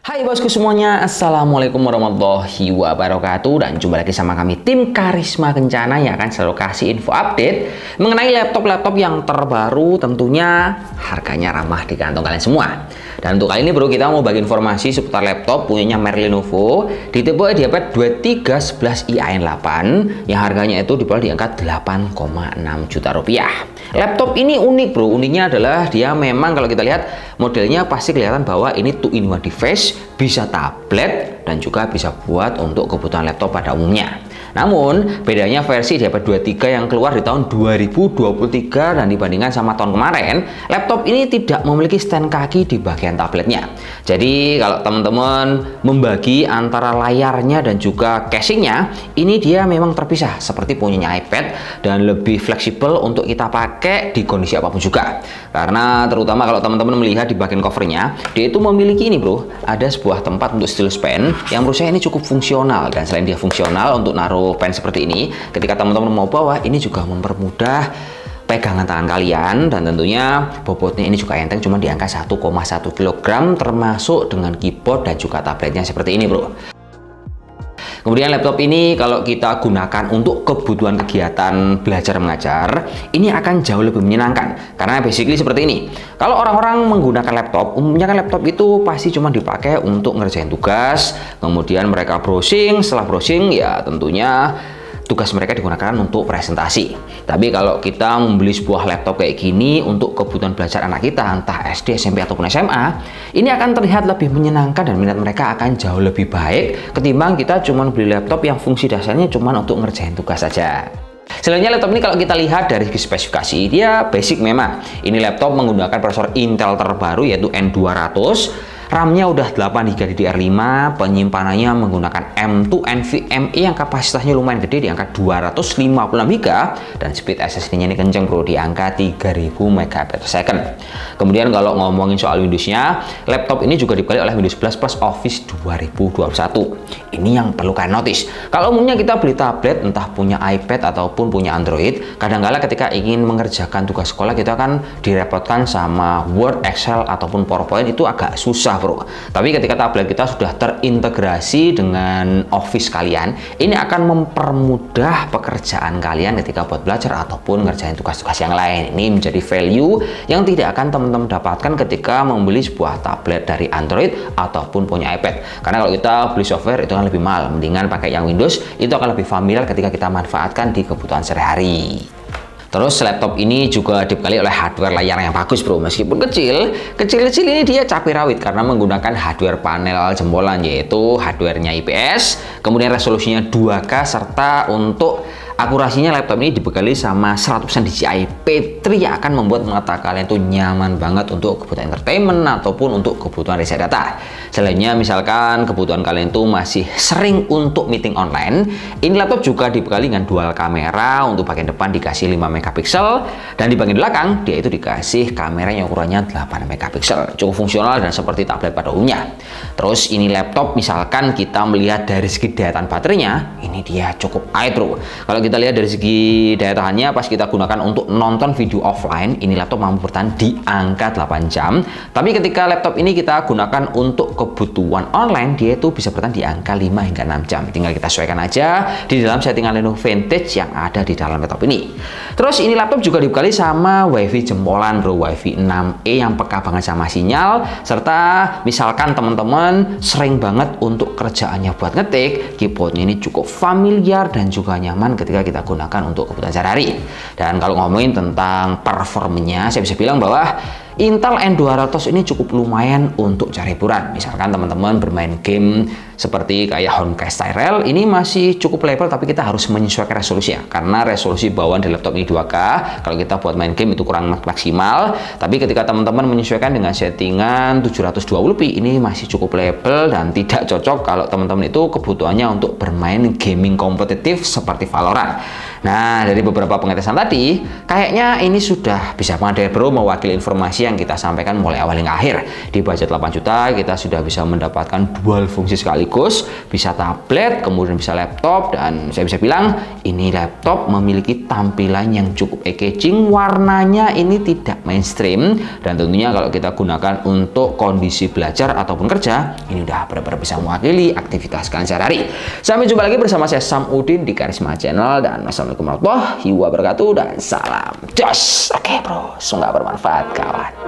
Hai bosku semuanya, Assalamualaikum warahmatullahi wabarakatuh. Dan jumpa lagi sama kami tim Karisma Kencana yang akan selalu kasih info update mengenai laptop-laptop yang terbaru, tentunya harganya ramah di kantong kalian semua. Dan untuk kali ini bro, kita mau bagi informasi seputar laptop punyanya merek Lenovo di tipe IdeaPad 2311i-in8 yang harganya itu dijual di angka 8,6 juta rupiah. Laptop ini unik bro, uniknya adalah dia memang kalau kita lihat modelnya pasti kelihatan bahwa ini 2-in-1 device, bisa tablet dan juga bisa buat untuk kebutuhan laptop pada umumnya. Namun bedanya versi IdeaPad 23 yang keluar di tahun 2023 dan dibandingkan sama tahun kemarin, laptop ini tidak memiliki stand kaki di bagian tabletnya. Jadi kalau teman-teman membagi antara layarnya dan juga casingnya, ini dia memang terpisah seperti punyanya iPad dan lebih fleksibel untuk kita pakai di kondisi apapun juga. Karena terutama kalau teman-teman melihat di bagian covernya, dia itu memiliki ini bro, ada sebuah tempat untuk stylus pen yang menurut saya ini cukup fungsional. Dan selain dia fungsional untuk naruh pen seperti ini, ketika teman-teman mau bawa, ini juga mempermudah pegangan tangan kalian. Dan tentunya bobotnya ini juga enteng, cuma di angka 1,1 kg, termasuk dengan keyboard dan juga tabletnya seperti ini bro. Kemudian laptop ini kalau kita gunakan untuk kebutuhan kegiatan belajar mengajar, ini akan jauh lebih menyenangkan. Karena basically seperti ini. Kalau orang-orang menggunakan laptop, umumnya kan laptop itu pasti cuma dipakai untuk ngerjain tugas, kemudian mereka browsing, setelah browsing ya tentunya tugas mereka digunakan untuk presentasi. Tapi kalau kita membeli sebuah laptop kayak gini untuk kebutuhan belajar anak kita, entah SD, SMP ataupun SMA, ini akan terlihat lebih menyenangkan dan minat mereka akan jauh lebih baik ketimbang kita cuma beli laptop yang fungsi dasarnya cuma untuk ngerjain tugas saja. Selanjutnya laptop ini kalau kita lihat dari segi spesifikasi, dia basic memang. Ini laptop menggunakan prosesor Intel terbaru yaitu N200. RAM-nya udah 8GB DDR5, penyimpanannya menggunakan M2 NVMe yang kapasitasnya lumayan gede di angka 256GB dan speed SSD-nya ini kenceng bro di angka 3000 MB/s. Kemudian kalau ngomongin soal Windows-nya, laptop ini juga dibekali oleh Windows 11 plus Office 2021. Ini yang perlu kalian notice. Kalau umumnya kita beli tablet, entah punya iPad ataupun punya Android, kadang-kala ketika ingin mengerjakan tugas sekolah kita akan direpotkan sama Word, Excel ataupun PowerPoint, itu agak susah bro. Tapi ketika tablet kita sudah terintegrasi dengan Office kalian, ini akan mempermudah pekerjaan kalian ketika buat belajar ataupun ngerjain tugas-tugas yang lain. Ini menjadi value yang tidak akan teman-teman dapatkan ketika membeli sebuah tablet dari Android ataupun punya iPad. Karena kalau kita beli software itu kan lebih mahal, mendingan pakai yang Windows, itu akan lebih familiar ketika kita manfaatkan di kebutuhan sehari-hari. Terus laptop ini juga dibekali oleh hardware layar yang bagus bro, meskipun kecil ini dia cabai rawit karena menggunakan hardware panel jempolan yaitu hardwarenya IPS, kemudian resolusinya 2K serta untuk akurasinya laptop ini dibekali sama 100% DCI P3 yang akan membuat mata kalian tuh nyaman banget untuk kebutuhan entertainment ataupun untuk kebutuhan riset data. Selainnya misalkan kebutuhan kalian tuh masih sering untuk meeting online, ini laptop juga dibekali dengan dual kamera. Untuk bagian depan dikasih 5 megapiksel dan di bagian belakang dia itu dikasih kamera yang ukurannya 8 megapiksel. Cukup fungsional dan seperti tablet pada umumnya. Terus ini laptop misalkan kita melihat dari segi daya tahan baterainya, ini dia cukup awet bro. Kalau kita lihat dari segi daya tahannya, pas kita gunakan untuk nonton video offline, ini laptop mampu bertahan di angka 8 jam. Tapi ketika laptop ini kita gunakan untuk kebutuhan online, dia itu bisa bertahan di angka 5 hingga 6 jam. Tinggal kita sesuaikan aja di dalam settingan Lenovo Vintage yang ada di dalam laptop ini. Terus ini laptop juga dibekali sama WiFi jempolan bro, WiFi 6E yang peka banget sama sinyal. Serta misalkan teman-teman sering banget untuk kerjaannya buat ngetik, keyboardnya ini cukup familiar dan juga nyaman ketika kita gunakan untuk kebutuhan sehari-hari. Dan kalau ngomongin tentang performanya, saya bisa bilang bahwa Intel N200 ini cukup lumayan untuk cari hiburan. Misalkan teman-teman bermain game seperti kayak Honkai Star Rail, ini masih cukup level tapi kita harus menyesuaikan resolusinya. Karena resolusi bawaan di laptop ini 2K, kalau kita buat main game itu kurang maksimal. Tapi ketika teman-teman menyesuaikan dengan settingan 720p, ini masih cukup level dan tidak cocok kalau teman-teman itu kebutuhannya untuk bermain gaming kompetitif seperti Valorant. Nah, dari beberapa pengetesan tadi, kayaknya ini sudah bisa banget bro mewakili informasi yang kita sampaikan mulai awal hingga akhir. Di budget 8 juta, kita sudah bisa mendapatkan dual fungsi sekaligus, bisa tablet, kemudian bisa laptop, dan saya bisa bilang, ini laptop memiliki tampilan yang cukup engaging, warnanya ini tidak mainstream, dan tentunya kalau kita gunakan untuk kondisi belajar ataupun kerja, ini udah benar-benar bisa mewakili aktivitas kalian sehari-hari. Sampai jumpa lagi bersama saya Sam Udin di Karisma Channel, dan wassalamualaikum warahmatullahi wabarakatuh dan salam jos. Oke bro, semoga bermanfaat kawan.